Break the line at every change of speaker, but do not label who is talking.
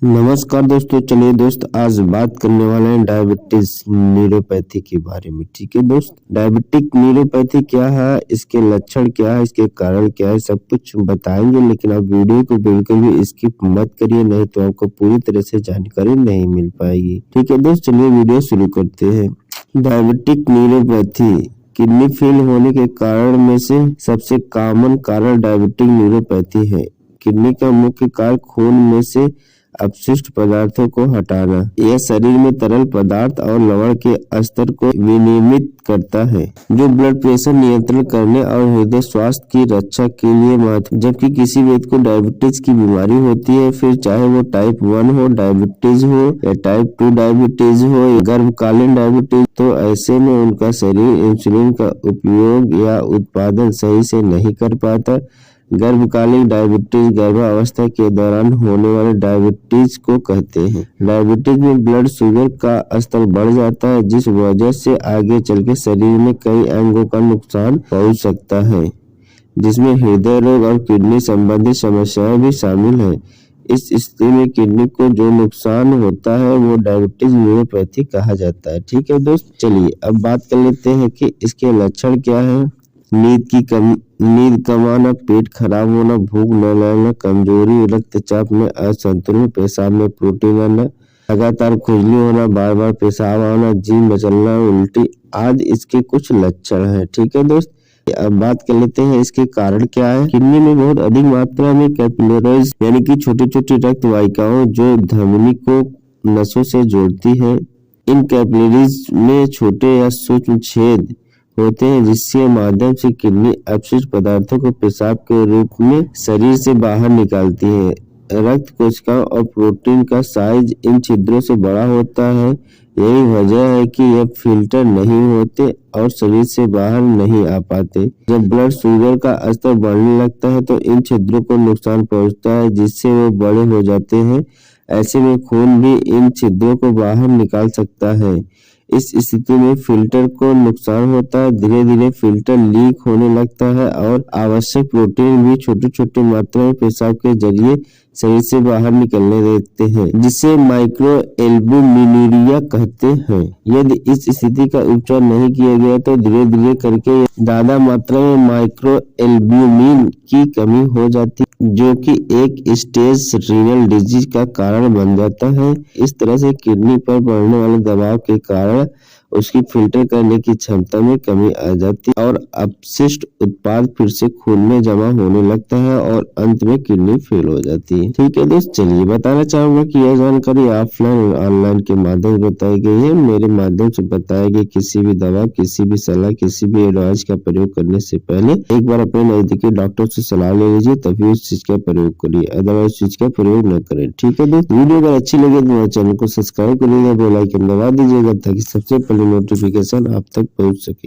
नमस्कार दोस्तों, चलिए दोस्त आज बात करने वाले हैं डायबिटीज न्यूरोपैथी के बारे में। ठीक है दोस्त, डायबिटिक न्यूरोपैथी क्या है, इसके लक्षण क्या है, इसके कारण क्या है, सब कुछ बताएंगे। लेकिन आप वीडियो को बिल्कुल भी स्किप मत करिए, नहीं तो आपको पूरी तरह से जानकारी नहीं मिल पाएगी। ठीक है दोस्त, चलिए वीडियो शुरू करते हैं। डायबिटिक न्यूरोपैथी किडनी फेल होने के कारण में से सबसे कॉमन कारण डायबिटिक न्यूरोपैथी है। किडनी का मुख्य कार्य खून में से अपशिष्ट पदार्थों को हटाना। यह शरीर में तरल पदार्थ और लवण के स्तर को विनियमित करता है, जो ब्लड प्रेशर नियंत्रण करने और हृदय स्वास्थ्य की रक्षा के लिए महत्वपूर्ण। जबकि किसी व्यक्ति को डायबिटीज की बीमारी होती है, फिर चाहे वो टाइप 1 हो डायबिटीज हो या टाइप 2 डायबिटीज हो या गर्भकालीन डायबिटीज, तो ऐसे में उनका शरीर इंसुलिन का उपयोग या उत्पादन सही से नहीं कर पाता। गर्भकालीन डायबिटीज गर्भावस्था के दौरान होने वाले डायबिटीज को कहते हैं। डायबिटीज में ब्लड शुगर का स्तर बढ़ जाता है, जिस वजह से आगे चल के शरीर में कई अंगों का नुकसान पहुंच सकता है, जिसमें हृदय रोग और किडनी संबंधी समस्याएं भी शामिल हैं। इस स्थिति में किडनी को जो नुकसान होता है वो डायबिटीज न्यूरोपैथी कहा जाता है। ठीक है दोस्त, चलिए अब बात कर लेते हैं कि इसके लक्षण क्या है। नींद कम आना, पेट खराब होना, भूख न लगना, कमजोरी, रक्तचाप में असंतुलन, पेशाब में प्रोटीन आना, लगातार खुजली होना, बार बार पेशाब आना, जी मचलना, उल्टी आदि इसके कुछ लक्षण हैं। ठीक है दोस्त, अब बात कर लेते हैं इसके कारण क्या है। किडनी में बहुत अधिक मात्रा में कैपिलरीज यानी कि छोटी छोटी रक्त वाहिकाओं जो धमनी को नसों से जोड़ती है। इन कैपिलरीज में छोटे या सूक्ष्म छेद होते हैं, जिसके माध्यम से किडनी अपशिष्ट पदार्थों को पेशाब के रूप में शरीर से बाहर निकालती है। रक्त कोशिकाओं और प्रोटीन का साइज इन छिद्रों से बड़ा होता है। यही वजह है कि यह फिल्टर नहीं होते और शरीर से बाहर नहीं आ पाते। जब ब्लड शुगर का स्तर बढ़ने लगता है तो इन छिद्रों को नुकसान पहुंचता है, जिससे वो बड़े हो जाते हैं। ऐसे में खून भी इन छिद्रों को बाहर निकाल सकता है। इस स्थिति में फिल्टर को नुकसान होता है, धीरे धीरे फिल्टर लीक होने लगता है और आवश्यक प्रोटीन भी छोटी छोटी मात्रा में पेशाब के जरिए शरीर से बाहर निकलने देते हैं, जिसे माइक्रोएल्बुमिनुरिया कहते हैं। यदि इस स्थिति का उपचार नहीं किया गया तो धीरे धीरे करके ज्यादा मात्रा में माइक्रोएल्ब्यूमिन की कमी हो जाती है, जो कि एक स्टेज रीनल डिजीज का कारण बन जाता है। इस तरह से किडनी पर पड़ने वाले दबाव के कारण उसकी फिल्टर करने की क्षमता में कमी आ जाती है और अपशिष्ट उत्पाद फिर से खून में जमा होने लगता है और अंत में किडनी फेल हो जाती है। ठीक है दोस्त, चलिए बताना चाहूंगा कि यह जानकारी ऑफलाइन और ऑनलाइन के माध्यम से बताई गई है। मेरे माध्यम से बताई गई किसी भी दवा, किसी भी सलाह, किसी भी एडवाइस का प्रयोग करने से पहले एक बार अपने नजदीकी डॉक्टर से सलाह ले लीजिए, तभी उस चीज का प्रयोग करिए, अदरवाइज चीज का प्रयोग न करें। ठीक है दोस्त, वीडियो अगर अच्छी लगे तो मेरे चैनल को सब्सक्राइब करिएगा, बेल आइकन दबा दीजिएगा ताकि सबसे पहले नोटिफिकेशन आप तक पहुंच सके।